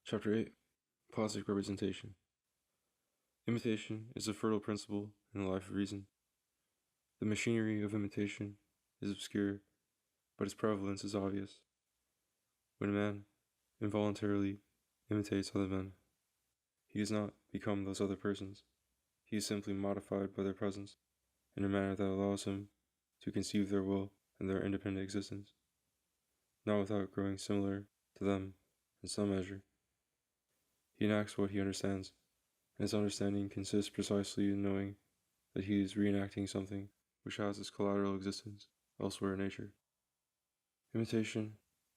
Chapter 8 Plastic Representation. Imitation is a fertile principle in the life of reason. The machinery of imitation is obscure, but its prevalence is obvious. When a man involuntarily imitates other men, he does not become those other persons. He is simply modified by their presence in a manner that allows him to conceive their will and their independent existence, not without growing similar to them in some measure. He enacts what he understands, and his understanding consists precisely in knowing that he is reenacting something which has its collateral existence elsewhere in nature. Imitation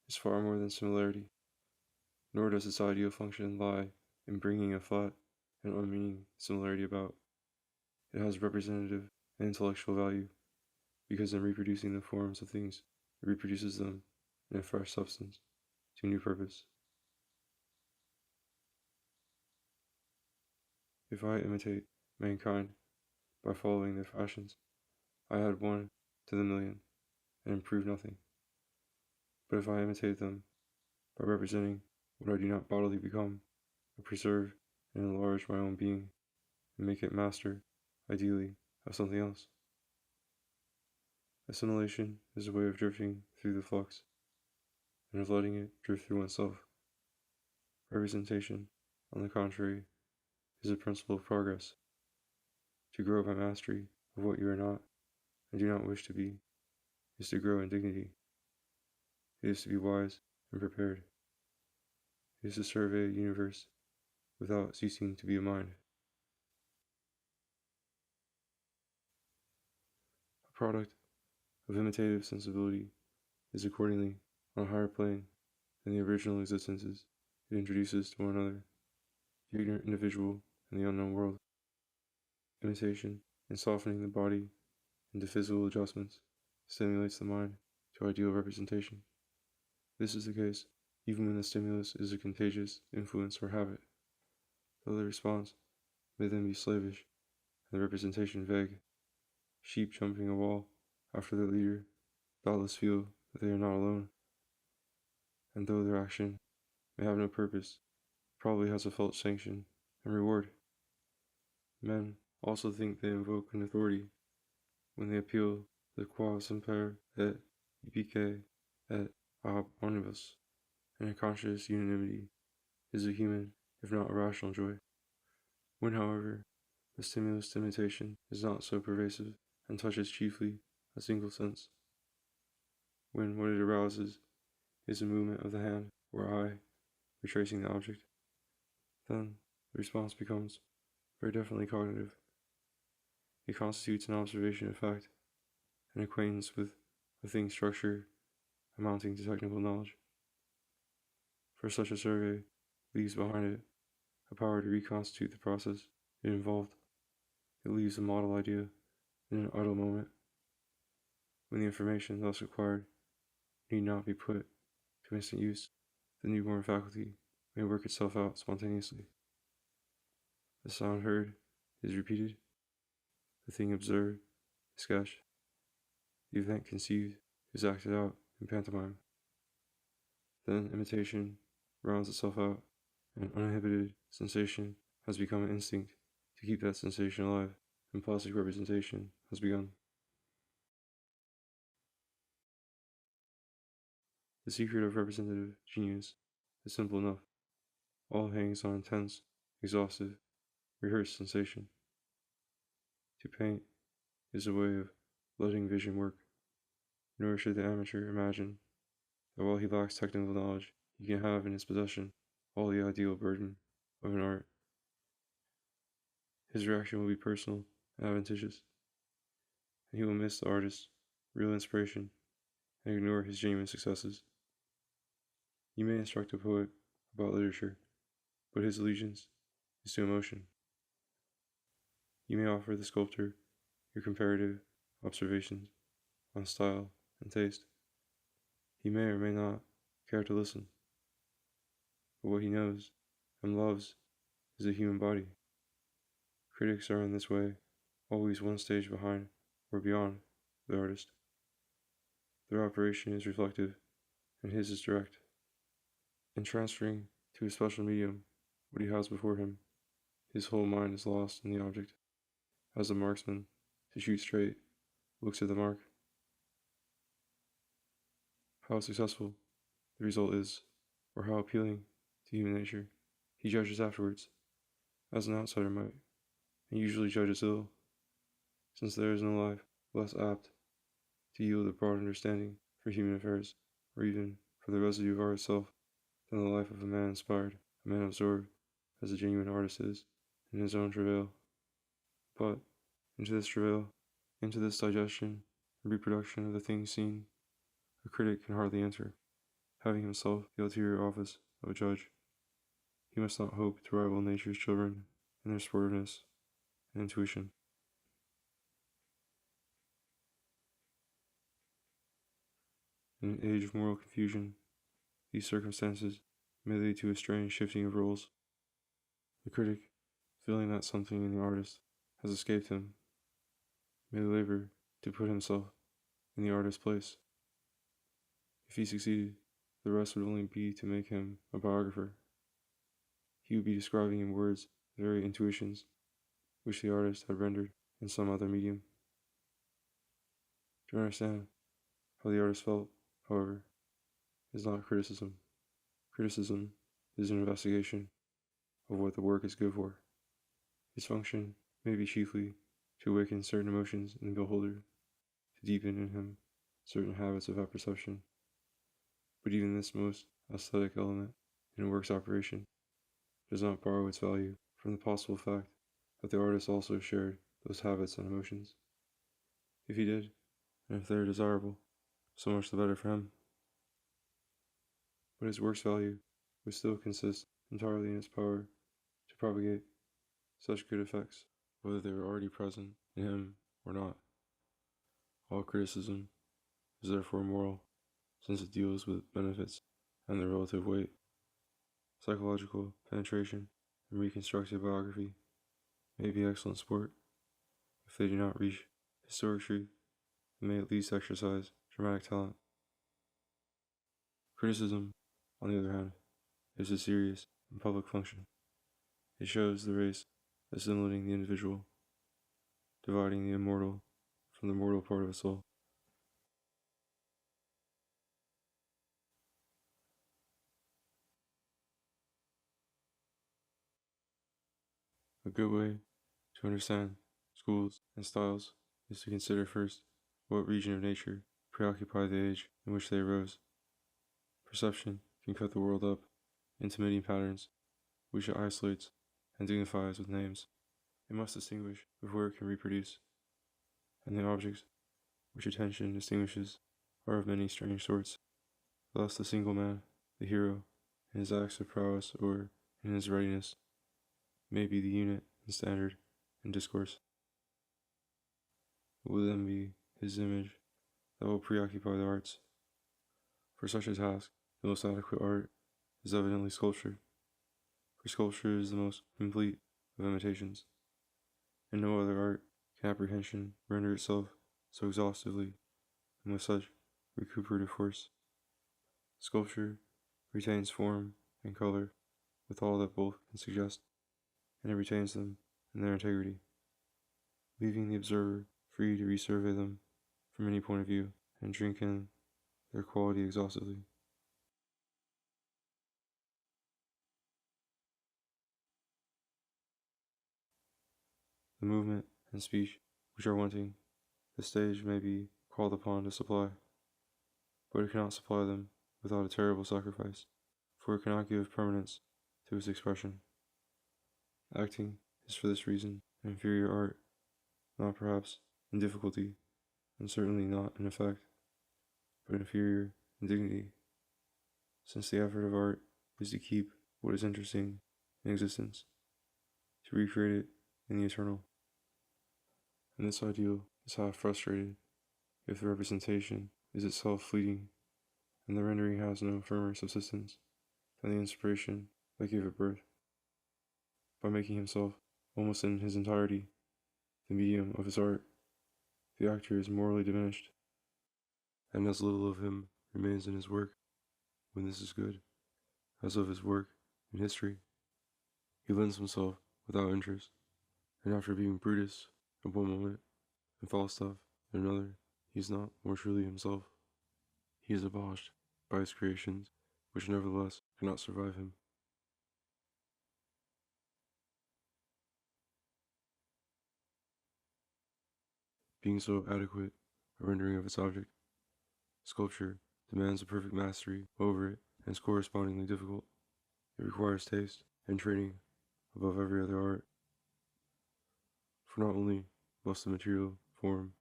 is far more than similarity, nor does its ideal function lie in bringing a flat and unmeaning similarity about. It has representative and intellectual value, because in reproducing the forms of things, it reproduces them in a fresh substance, to a new purpose. If I imitate mankind by following their fashions, I add one to the million and improve nothing. But if I imitate them by representing what I do not bodily become, I preserve and enlarge my own being and make it master, ideally, of something else. Assimilation is a way of drifting through the flux, and of letting it drift through oneself. Representation, on the contrary, is a principle of progress. To grow by mastery of what you are not and do not wish to be is to grow in dignity. It is to be wise and prepared. It is to survey a universe without ceasing to be a mind. A product of imitative sensibility is accordingly on a higher plane than the original existences it introduces to one another, the ignorant individual and the unknown world. Imitation, in softening the body into physical adjustments, stimulates the mind to ideal representation. This is the case even when the stimulus is a contagious influence or habit, though the response may then be slavish and the representation vague. Sheep jumping a wall after their leader doubtless feel that they are not alone, and though their action may have no purpose, probably has a felt sanction and reward. Men also think they invoke an authority when they appeal to quas semper et ubique et ab omnibus, and a conscious unanimity is a human, if not a rational joy. When, however, the stimulus to imitation is not so pervasive and touches chiefly a single sense, when what it arouses is a movement of the hand or eye retracing the object, then the response becomes very definitely cognitive. It constitutes an observation of fact, an acquaintance with a thing's structure amounting to technical knowledge. For such a survey leaves behind it a power to reconstitute the process it involved. It leaves a model idea in an idle moment, when the information thus acquired need not be put to instant use. The newborn faculty may work itself out spontaneously. The sound heard is repeated, the thing observed is sketched, the event conceived is acted out in pantomime. Then imitation rounds itself out, and uninhibited sensation has become an instinct to keep that sensation alive, and plastic representation has begun. The secret of representative genius is simple enough. All hangs on intense, exhaustive, rehearsed sensation. To paint is a way of letting vision work, nor should the amateur imagine that while he lacks technical knowledge, he can have in his possession all the ideal burden of an art. His reaction will be personal and adventitious, and he will miss the artist's real inspiration and ignore his genuine successes. You may instruct a poet about literature, but his allegiance is to emotion. You may offer the sculptor your comparative observations on style and taste. He may or may not care to listen, but what he knows and loves is the human body. Critics are in this way always one stage behind or beyond the artist. Their operation is reflective, and his is direct. In transferring to a special medium what he has before him. His whole mind is lost in the object. As a marksman, to shoot straight, looks at the mark. How successful the result is, or how appealing to human nature, he judges afterwards, as an outsider might, and usually judges ill, since there is no life less apt to yield a broad understanding for human affairs, or even for the residue of art itself, than the life of a man inspired, a man absorbed, as a genuine artist is, in his own travail. But into this travail, into this digestion and reproduction of the things seen, a critic can hardly enter, having himself the ulterior office of a judge. He must not hope to rival nature's children in their sportiveness and intuition. In an age of moral confusion, these circumstances may lead to a strange shifting of roles. The critic, feeling that something in the artist has escaped him, may labor to put himself in the artist's place. If he succeeded, the rest would only be to make him a biographer. He would be describing in words the very intuitions which the artist had rendered in some other medium. To understand how the artist felt, however, is not criticism. Criticism is an investigation of what the work is good for. Its function may be chiefly to awaken certain emotions in the beholder, to deepen in him certain habits of apperception. But even this most aesthetic element in a work's operation does not borrow its value from the possible fact that the artist also shared those habits and emotions. If he did, and if they are desirable, so much the better for him. But his work's value would still consist entirely in its power to propagate such good effects, whether they were already present in him or not. All criticism is therefore moral, since it deals with benefits and their relative weight. Psychological penetration and reconstructive biography may be excellent sport. If they do not reach historic truth, they may at least exercise dramatic talent. Criticism, on the other hand, is a serious and public function. It shows the race assimilating the individual, dividing the immortal from the mortal part of its soul. A good way to understand schools and styles is to consider first what region of nature preoccupied the age in which they arose. Perception can cut the world up into many patterns, which it isolates and dignifies with names. It must distinguish before it can reproduce, and the objects which attention distinguishes are of many strange sorts. Thus the single man, the hero, in his acts of prowess or in his readiness, may be the unit and standard in discourse. It will then be his image that will preoccupy the arts. For such a task, the most adequate art is evidently sculpture, for sculpture is the most complete of imitations. In no other art can apprehension render itself so exhaustively and with such recuperative force. Sculpture retains form and color with all that both can suggest, and it retains them in their integrity, leaving the observer free to resurvey them from any point of view and drink in their quality exhaustively. The movement and speech which are wanting, the stage may be called upon to supply, but it cannot supply them without a terrible sacrifice, for it cannot give permanence to its expression. Acting is for this reason an inferior art, not perhaps in difficulty, and certainly not in effect, but inferior in dignity, since the effort of art is to keep what is interesting in existence, to recreate it in the eternal. And this ideal is half frustrated if the representation is itself fleeting, and the rendering has no firmer subsistence than the inspiration that gave it birth. By making himself, almost in his entirety, the medium of his art, the actor is morally diminished, and as little of him remains in his work, when this is good, as of his work in history. He lends himself without interest, and after being Brutus at one moment and Falstaff at another, he is not more truly himself. He is abolished by his creations, which nevertheless cannot survive him. Being so adequate a rendering of its object, sculpture demands a perfect mastery over it and is correspondingly difficult. It requires taste and training above every other art. For not only must the material form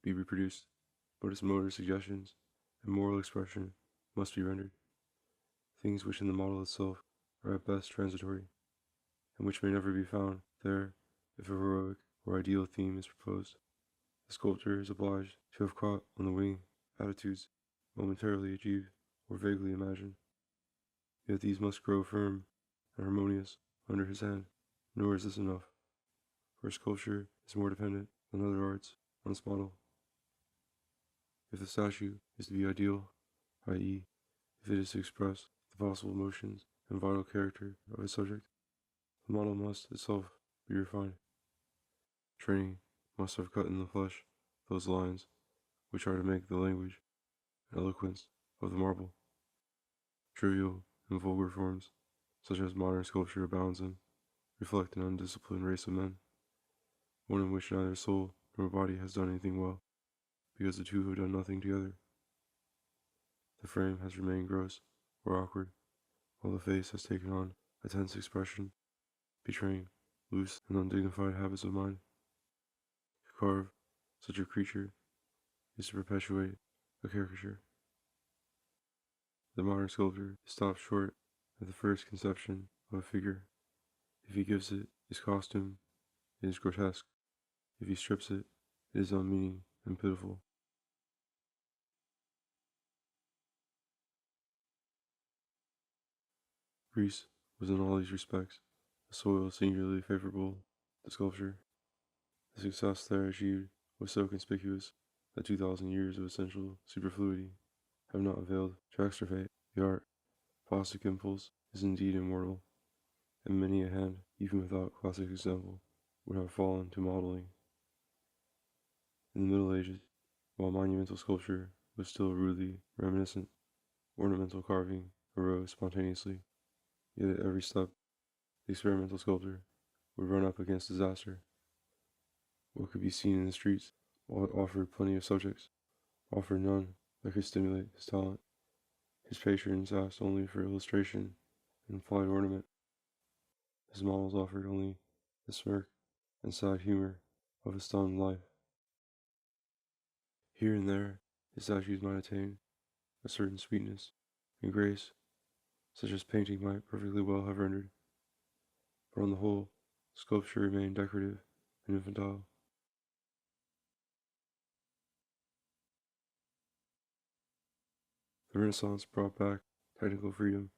be reproduced, but its motor suggestions and moral expression must be rendered, things which in the model itself are at best transitory, and which may never be found there if a heroic or ideal theme is proposed. The sculptor is obliged to have caught on the wing attitudes momentarily achieved or vaguely imagined, yet these must grow firm and harmonious under his hand, nor is this enough, for sculpture is more dependent than other arts on its model. If the statue is to be ideal, i.e., if it is to express the possible emotions and vital character of its subject, the model must itself be refined. Training must have cut in the flesh those lines which are to make the language and eloquence of the marble. Trivial and vulgar forms, such as modern sculpture abounds in, reflect an undisciplined race of men, one in which neither soul nor body has done anything well, because the two have done nothing together. The frame has remained gross or awkward, while the face has taken on a tense expression, betraying loose and undignified habits of mind. To carve such a creature is to perpetuate a caricature. The modern sculptor stops short at the first conception of a figure. If he gives it his costume, it is grotesque. If he strips it, it is unmeaning and pitiful. Greece was in all these respects a soil singularly favorable to sculpture. The success there achieved was so conspicuous that 2,000 years of essential superfluity have not availed to extirpate the art. Plastic impulse is indeed immortal, and many a hand, even without classic example, would have fallen to modeling. In the Middle Ages, while monumental sculpture was still rudely reminiscent, ornamental carving arose spontaneously, yet at every step the experimental sculptor would run up against disaster. What could be seen in the streets, while it offered plenty of subjects, offered none that could stimulate his talent. His patrons asked only for illustration and implied ornament. His models offered only the smirk and sad humor of a stunned life. Here and there, his statues might attain a certain sweetness and grace, such as painting might perfectly well have rendered, but on the whole, sculpture remained decorative and infantile. The Renaissance brought back technical freedom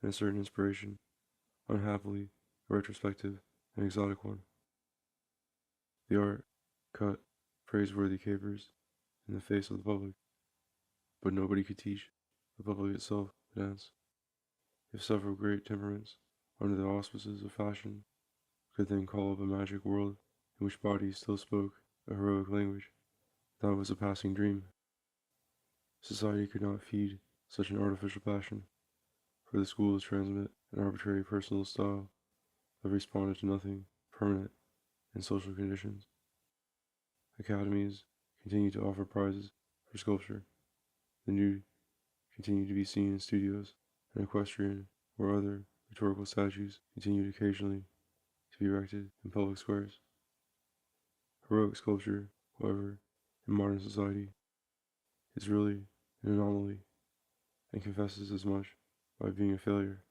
and a certain inspiration, unhappily a retrospective and exotic one. The art cut praiseworthy capers in the face of the public, but nobody could teach the public itself to dance. If several great temperaments, under the auspices of fashion, could then call up a magic world in which bodies still spoke a heroic language, that was a passing dream. Society could not feed such an artificial passion, for the schools transmit an arbitrary personal style that responded to nothing permanent in social conditions. Academies continue to offer prizes for sculpture. The nude continue to be seen in studios, and equestrian or other rhetorical statues continued occasionally to be erected in public squares. Heroic sculpture, however, in modern society, is really an anomaly, and confesses as much by being a failure.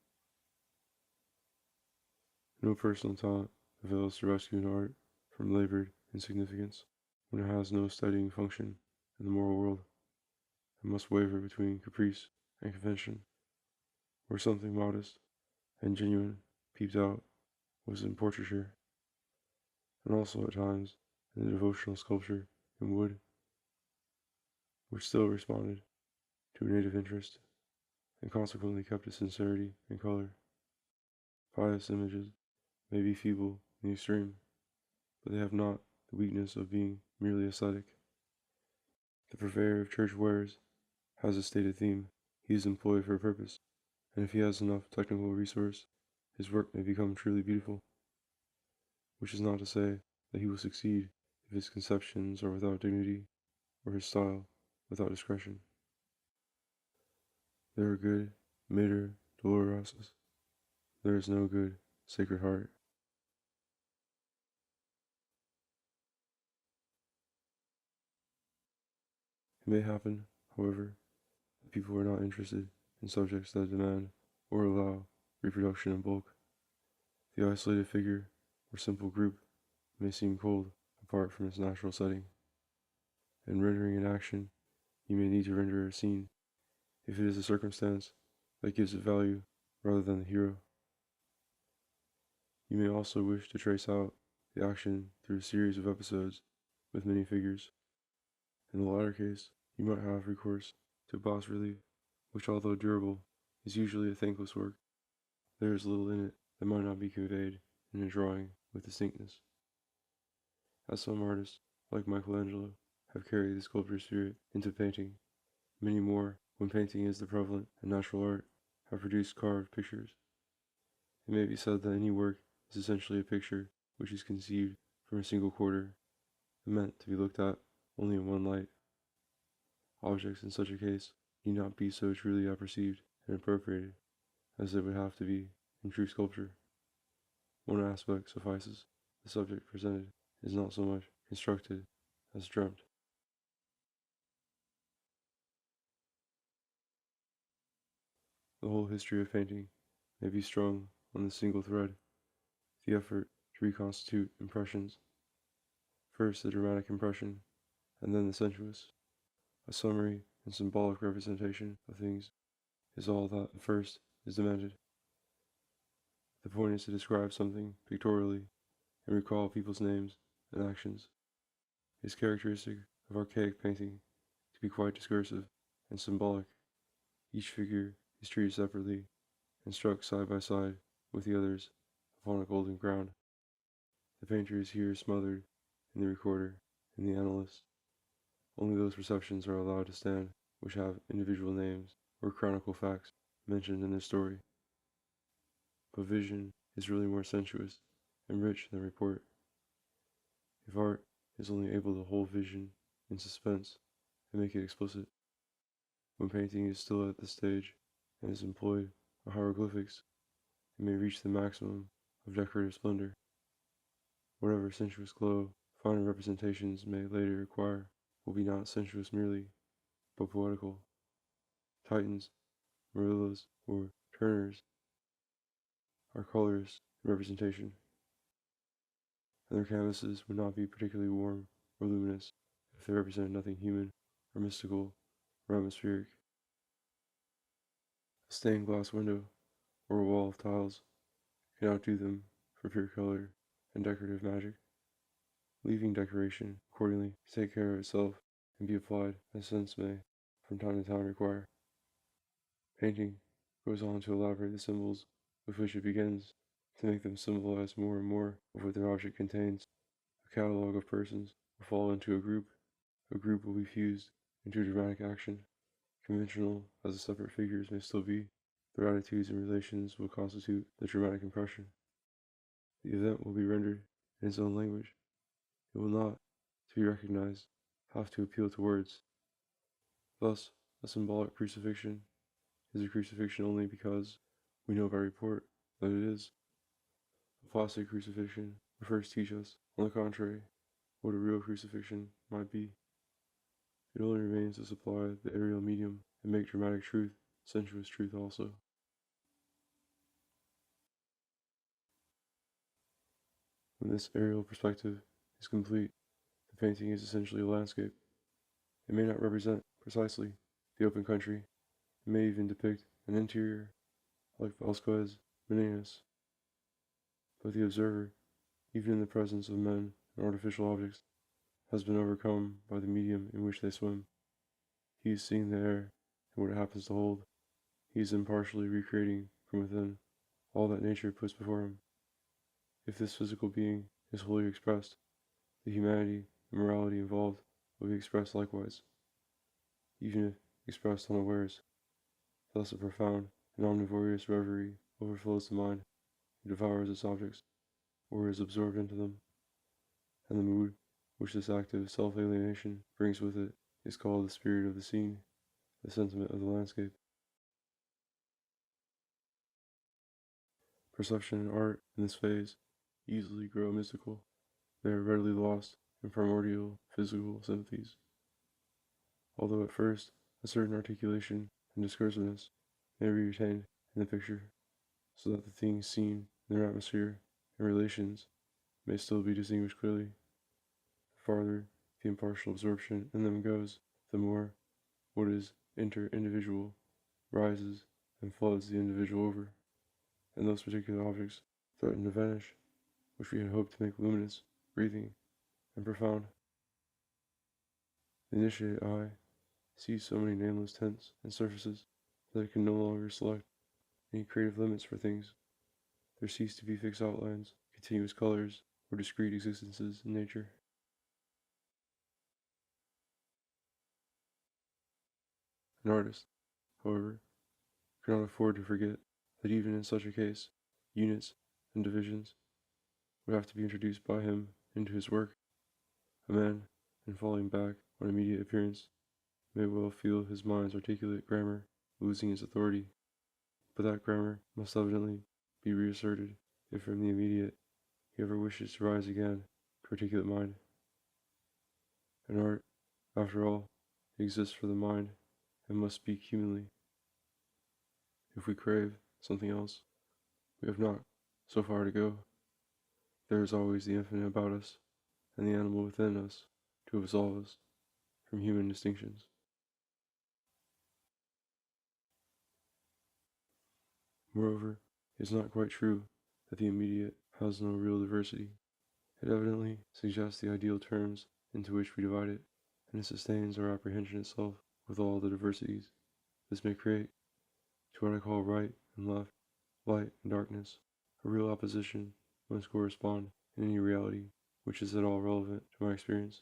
No personal talent avails to rescue an art from labored insignificance when it has no steadying function in the moral world, and must waver between caprice and convention, where something modest and genuine peeped out was in portraiture, and also at times in the devotional sculpture in wood, which still responded to a native interest, and consequently kept its sincerity and color. Pious images may be feeble in the extreme, but they have not the weakness of being merely aesthetic. The purveyor of church wares has a stated theme. He is employed for a purpose, and if he has enough technical resource, his work may become truly beautiful, which is not to say that he will succeed if his conceptions are without dignity or his style without discretion. There are good Mater Dolorosas. There is no good Sacred Heart. It may happen, however, that people are not interested in subjects that demand or allow reproduction in bulk. The isolated figure or simple group may seem cold apart from its natural setting. In rendering an action, you may need to render a scene, if it is a circumstance that gives it value rather than the hero. You may also wish to trace out the action through a series of episodes with many figures. In the latter case, you might have recourse to bas relief, which, although durable, is usually a thankless work. There is little in it that might not be conveyed in a drawing with distinctness. As some artists, like Michelangelo, have carried the sculpture spirit into painting, many more, when painting is the prevalent and natural art, have produced carved pictures. It may be said that any work is essentially a picture which is conceived from a single quarter and meant to be looked at only in one light. Objects in such a case need not be so truly apperceived and appropriated as they would have to be in true sculpture. One aspect suffices. The subject presented is not so much constructed as dreamt. The whole history of painting may be strung on this single thread, the effort to reconstitute impressions. First the dramatic impression, and then the sensuous. A summary and symbolic representation of things is all that at first is demanded. The point is to describe something pictorially and recall people's names and actions. It is characteristic of archaic painting to be quite discursive and symbolic. Each figure is treated separately and struck side by side with the others upon a golden ground. The painter is here smothered in the recorder and the analyst. Only those perceptions are allowed to stand which have individual names or chronicle facts mentioned in their story. But vision is really more sensuous and rich than report. If art is only able to hold vision in suspense and make it explicit, when painting is still at this stage and is employed on hieroglyphics, it may reach the maximum of decorative splendor. Whatever sensuous glow finer representations may later acquire will be not sensuous merely, but poetical. Titans, Murillos, or Turners are colorists in representation, and their canvases would not be particularly warm or luminous if they represented nothing human or mystical or atmospheric. A stained glass window or a wall of tiles can outdo them for pure color and decorative magic, leaving decoration accordingly to take care of itself and be applied as sense may from time to time require. Painting goes on to elaborate the symbols with which it begins, to make them symbolize more and more of what their object contains. A catalogue of persons will fall into a group will be fused into dramatic action. Conventional as the separate figures may still be, their attitudes and relations will constitute the dramatic impression. The event will be rendered in its own language. It will not, to be recognized, have to appeal to words. Thus, a symbolic crucifixion is a crucifixion only because we know by report that it is. A plastic crucifixion will first teach us, on the contrary, what a real crucifixion might be. It only remains to supply the aerial medium and make dramatic truth sensuous truth also. When this aerial perspective is complete, the painting is essentially a landscape. It may not represent, precisely, the open country. It may even depict an interior, like Velasquez' Menaeus. But the observer, even in the presence of men and artificial objects, has been overcome by the medium in which they swim. He is seeing the air and what it happens to hold. He is impartially recreating from within all that nature puts before him. If this physical being is wholly expressed, the humanity and morality involved will be expressed likewise, even if expressed unawares. Thus a profound and omnivorous reverie overflows the mind, it devours its objects, or is absorbed into them, and the mood which this active self-alienation brings with it is called the spirit of the scene, the sentiment of the landscape. Perception and art in this phase easily grow mystical. They are readily lost in primordial physical sympathies. Although at first a certain articulation and discursiveness may be retained in the picture, so that the things seen in their atmosphere and relations may still be distinguished clearly. The farther the impartial absorption in them goes, the more what is inter-individual rises and floods the individual over, and those particular objects threaten to vanish, which we had hoped to make luminous, breathing, and profound. The initiated eye sees so many nameless tints and surfaces that it can no longer select any creative limits for things. There cease to be fixed outlines, continuous colors, or discrete existences in nature. An artist, however, cannot afford to forget that even in such a case, units and divisions would have to be introduced by him into his work. A man, in falling back on immediate appearance, may well feel his mind's articulate grammar losing its authority, but that grammar must evidently be reasserted if from the immediate he ever wishes to rise again to articulate mind. And art, after all, exists for the mind and must speak humanly. If we crave something else, we have not so far to go. There is always the infinite about us, and the animal within us to absolve us from human distinctions. Moreover, it is not quite true that the immediate has no real diversity. It evidently suggests the ideal terms into which we divide it, and it sustains our apprehension itself with all the diversities this may create, to what I call right and left, light and darkness. A real opposition must correspond in any reality which is at all relevant to my experience,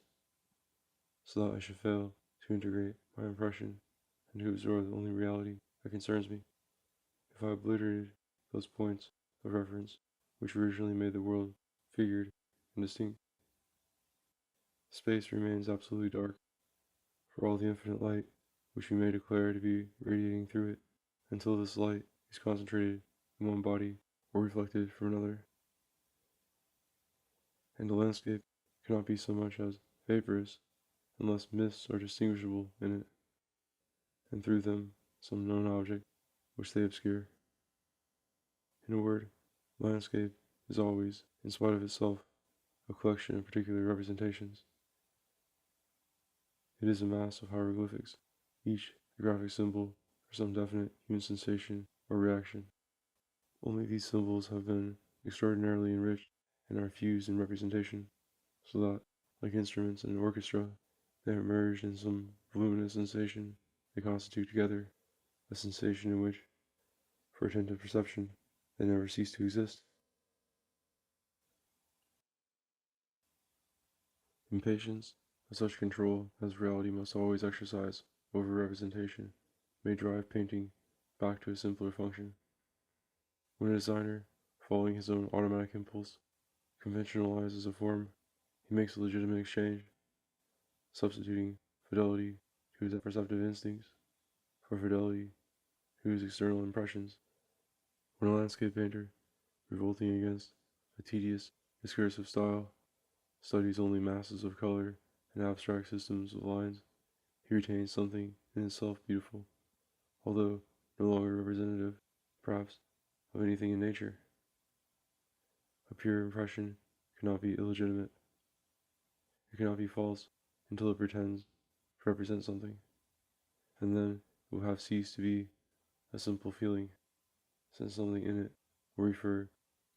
so that I should fail to integrate my impression and to absorb the only reality that concerns me. If I obliterated those points of reference which originally made the world figured and distinct, space remains absolutely dark, for all the infinite light which we may declare to be radiating through it, until this light is concentrated in one body or reflected from another. And the landscape cannot be so much as vaporous unless mists are distinguishable in it, and through them some known object which they obscure. In a word, landscape is always, in spite of itself, a collection of particular representations. It is a mass of hieroglyphics, each a graphic symbol for some definite human sensation or reaction. Only these symbols have been extraordinarily enriched and are fused in representation, so that, like instruments in an orchestra, they are merged in some voluminous sensation. They constitute together a sensation in which, for attentive perception, they never cease to exist. Impatience of such control as reality must always exercise over representation may drive painting back to a simpler function. When a designer, following his own automatic impulse, conventionalizes a form, he makes a legitimate exchange, substituting fidelity to his perceptive instincts for fidelity to his external impressions. When a landscape painter, revolting against a tedious, discursive style, studies only masses of color and abstract systems of lines, he retains something in itself beautiful, although no longer representative, perhaps, of anything in nature. A pure impression cannot be illegitimate. It cannot be false until it pretends to represent something, and then it will have ceased to be a simple feeling, since something in it will refer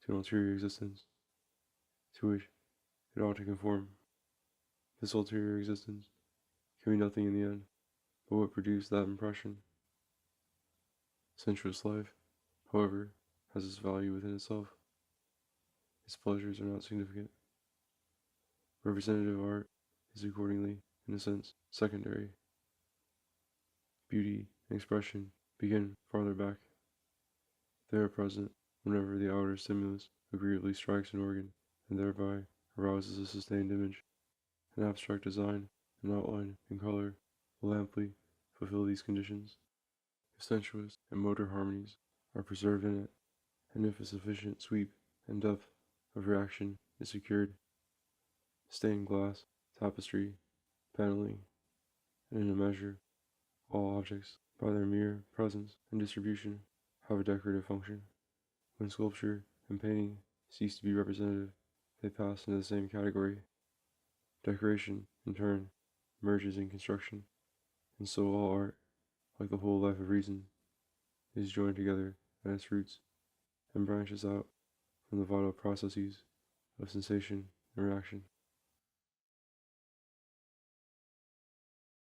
to an ulterior existence, to which it ought to conform. This ulterior existence can be nothing in the end but what produced that impression. Sensuous life, however, has its value within itself. Its pleasures are not significant. Representative art is accordingly, in a sense, secondary. Beauty and expression begin farther back. They are present whenever the outer stimulus agreeably strikes an organ, and thereby arouses a sustained image. An abstract design, an outline, and color will amply fulfill these conditions, if sensuous and motor harmonies are preserved in it, and if a sufficient sweep and depth of reaction is secured. Stained glass, tapestry, paneling, and in a measure, all objects, by their mere presence and distribution, have a decorative function. When sculpture and painting cease to be representative, they pass into the same category. Decoration, in turn, merges in construction, and so all art, like the whole life of reason, is joined together at its roots, and branches out from the vital processes of sensation and reaction.